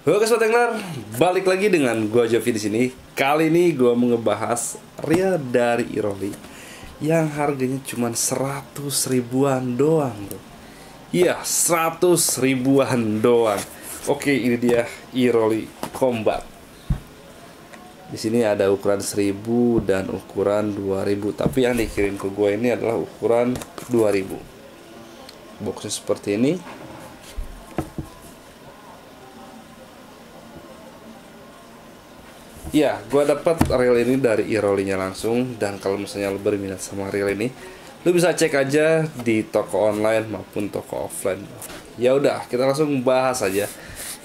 Halo Sobat Angler, balik lagi dengan gua Jovi di sini. Kali ini gua mau ngebahas reel dari Iroli yang harganya cuma 100 ribuan doang, bro. Iya, 100 ribuan doang. Oke, ini dia Iroli Combat. Di sini ada ukuran 1000 dan ukuran 2000, tapi yang dikirim ke gua ini adalah ukuran 2000. Boxnya seperti ini. Ya, gue dapat reel ini dari Irolinya langsung. Dan kalau misalnya lo berminat sama reel ini, lo bisa cek aja di toko online maupun toko offline. Ya udah, kita langsung bahas aja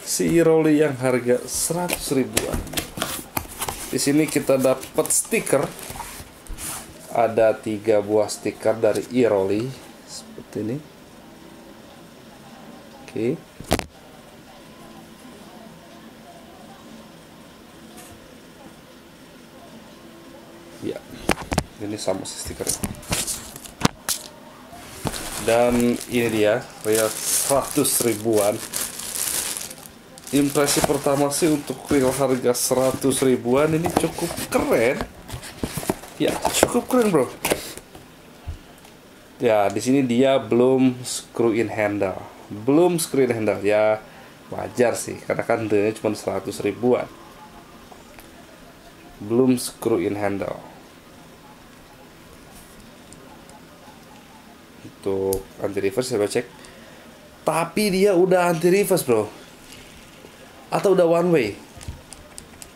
si Iroli yang harga 100 ribuan. Di sini kita dapat stiker. Ada 3 buah stiker dari Iroli seperti ini. Oke. Ya, ini sama stikernya. Dan ini dia reel 100 ribuan. Impresi pertama sih untuk reel harga 100 ribuan ini cukup keren. Ya, cukup keren, bro. Ya, di sini dia belum screw in handle. Belum screw in handle. Ya, wajar sih karena kan harganya cuma 100 ribuan. Belum screw in handle. Untuk anti reverse saya cek, tapi dia udah anti reverse, bro, atau udah one way.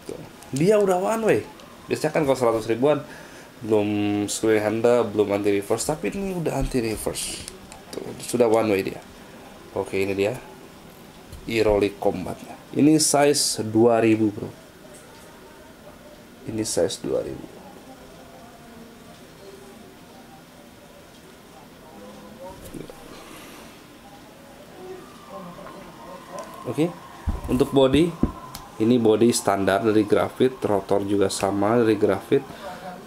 Tuh, dia udah one way. Biasanya kan kalau 100 ribuan belum screw handle, belum anti reverse, tapi ini udah anti reverse. Tuh, sudah one way dia. Oke, ini dia Iroli Combatnya. Ini size 2000, bro. Ini size 2000. Oke, untuk body, ini body standar dari Grafit, rotor juga sama dari Grafit.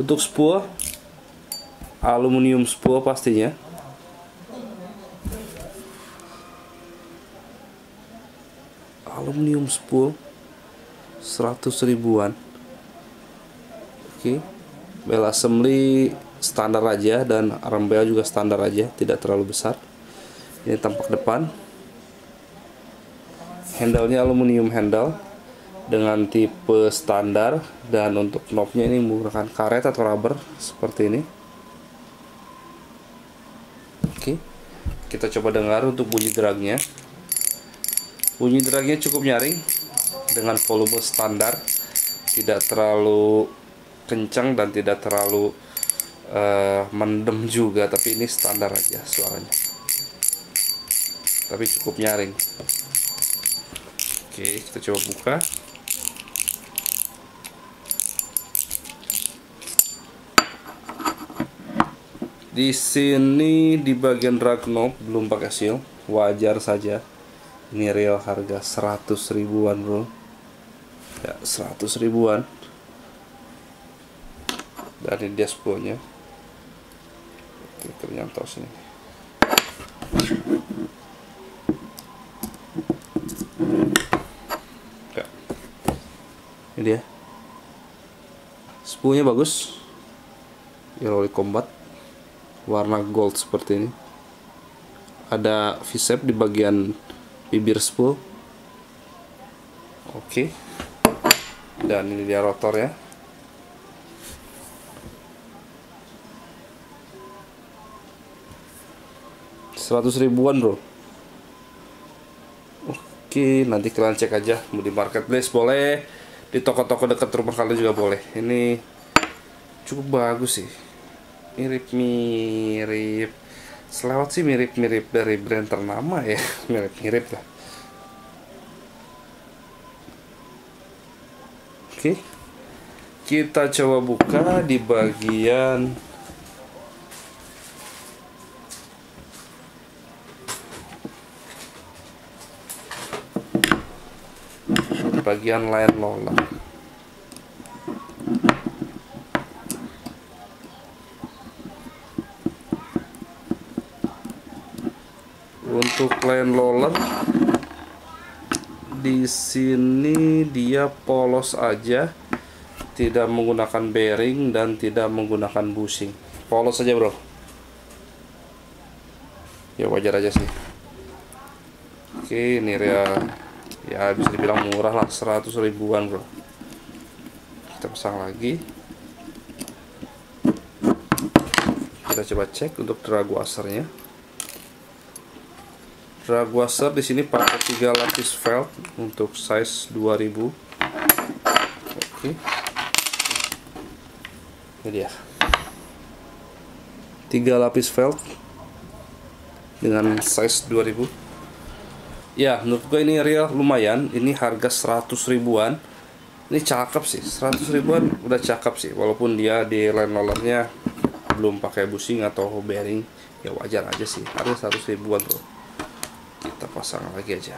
Untuk spool, aluminium spool pastinya. Aluminium spool 100 ribuan. Oke, bel assembly standar aja dan rem bel juga standar aja, tidak terlalu besar. Ini tampak depan. Handle-nya aluminium handle dengan tipe standar, dan untuk knobnya ini menggunakan karet atau rubber seperti ini. Oke, kita coba dengar untuk bunyi dragnya. Bunyi dragnya cukup nyaring dengan volume standar, tidak terlalu kencang dan tidak terlalu mendem juga, tapi ini standar aja suaranya, tapi cukup nyaring. Oke, kita coba buka. Di sini di bagian drag knob belum pakai seal, wajar saja. Ini reel harga 100 ribuan, bro. Ya, 100 ribuan. Dan ini dia spoolnya. Oke, ternyata sini. Ini dia, spoolnya bagus, Iroli Combat, warna gold seperti ini. Ada V-shape di bagian bibir spool. Oke, dan ini dia rotornya. Seratus ribuan, bro. Oke, nanti kalian cek aja, mau di marketplace boleh, di toko-toko dekat rumah kalian juga boleh. Ini cukup bagus sih, mirip-mirip, selewat sih mirip-mirip dari brand ternama ya. Mirip-mirip lah. Oke, kita coba buka di bagian line roller. Untuk line roller Di sini dia polos aja, tidak menggunakan bearing dan tidak menggunakan bushing. Polos aja bro. Ya wajar aja sih. Oke, ini ya bisa dibilang murah lah, 100 ribuan bro. Kita pasang lagi. Kita coba cek untuk drag washernya. Drag washer di sini pakai 3 lapis felt untuk size 2000. Oke. Ini dia. 3 lapis felt dengan size 2000. Ya, menurut gue ini real lumayan. Ini harga 100 ribuan. Ini cakep sih, 100 ribuan udah cakep sih. Walaupun dia di line rollernya belum pakai bushing atau bearing, ya wajar aja sih. Harga 100 ribuan bro. Kita pasang lagi aja.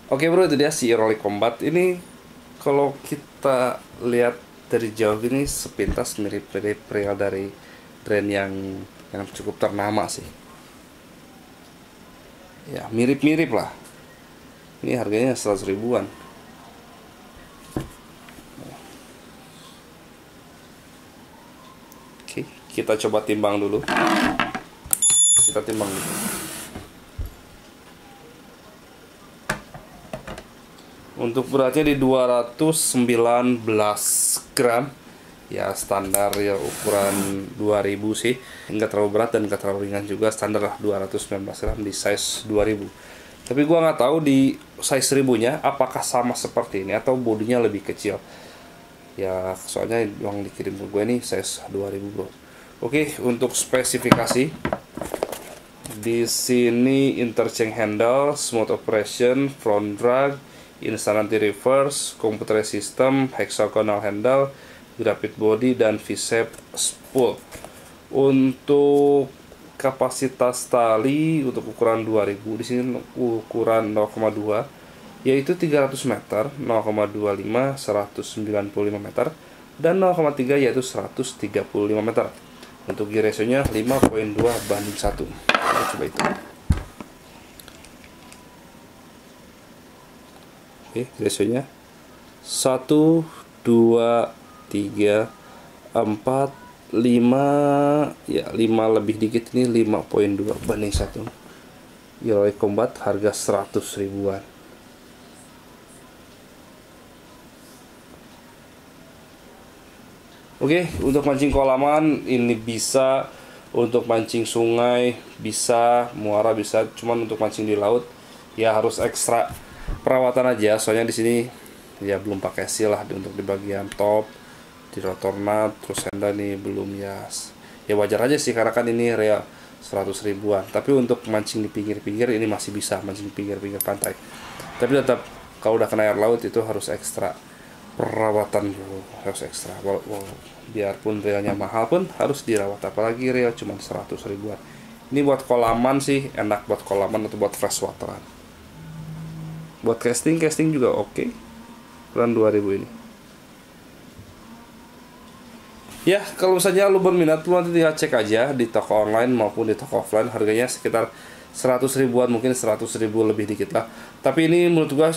Oke bro, itu dia si Rolly Combat. Ini kalau kita lihat dari jauh ini sepintas mirip-mirip real dari brand yang cukup ternama sih. Ya mirip-mirip lah. Ini harganya 100 ribuan. Oke, kita coba timbang dulu. Kita timbang dulu. Untuk beratnya di 219 gram. Ya standar ya, ukuran 2000 sih. Enggak terlalu berat dan enggak terlalu ringan juga, standar lah 219 gram di size 2000. Tapi gua nggak tahu di size 1000-nya apakah sama seperti ini atau bodinya lebih kecil. Ya soalnya yang dikirim ke gue ini size 2000 bro. Oke, untuk spesifikasi di sini interchange handle, smooth operation, front drag, instant anti-reverse, computerized system, hexagonal handle, graphic body, dan V-shape spool. Untuk kapasitas tali untuk ukuran 2000, di sini ukuran 0,2 yaitu 300 meter, 0,25 195 meter, dan 0,3 yaitu 135 meter. Untuk gear ratio-nya 5,2:1. Kita coba itu. Oke, ratio-nya 1, 2, 3, 4, 5, ya 5 lebih dikit, ini 5,2:1. Rolly Combat harga 100 ribuan. Oke, untuk mancing kolaman ini bisa, untuk mancing sungai bisa, muara bisa, cuman untuk mancing di laut ya harus ekstra perawatan aja. Soalnya di sini ya belum pakai seal lah untuk di bagian top, di rotor nut, terus handle nih belum ya. Ya wajar aja sih karena kan ini real 100 ribuan. Tapi untuk mancing di pinggir-pinggir ini masih bisa, mancing di pinggir-pinggir pantai. Tapi tetap kalau udah kena air laut itu harus ekstra perawatan dulu, harus ekstra. Biarpun realnya mahal pun harus dirawat, apalagi real cuma 100 ribuan. Ini buat kolaman sih enak, buat kolaman atau buat freshwateran. Buat casting juga oke. Ukuran 2000 ini. Ya, kalau misalnya lu berminat, lu nanti tinggal cek aja di toko online maupun di toko offline. Harganya sekitar 100 ribuan, mungkin 100 ribu lebih dikit lah. Tapi ini menurut gua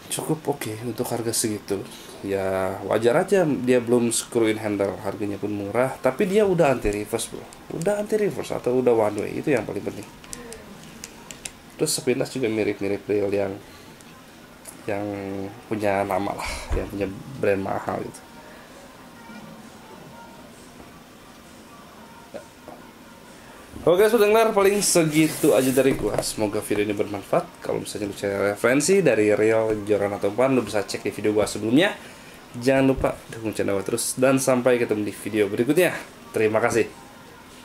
cukup oke untuk harga segitu. Ya wajar aja dia belum screw in handle, harganya pun murah, tapi dia udah anti reverse bro. Udah anti reverse atau udah one way, itu yang paling penting. Terus sepintas juga mirip-mirip real yang punya nama lah, yang punya brand mahal gitu. Oke pendengar, paling segitu aja dari gua. Semoga video ini bermanfaat. Kalau misalnya lu cari referensi dari real, joran atau pan, lu bisa cek di video gua sebelumnya. Jangan lupa dukung channel gua terus, dan sampai ketemu di video berikutnya. Terima kasih.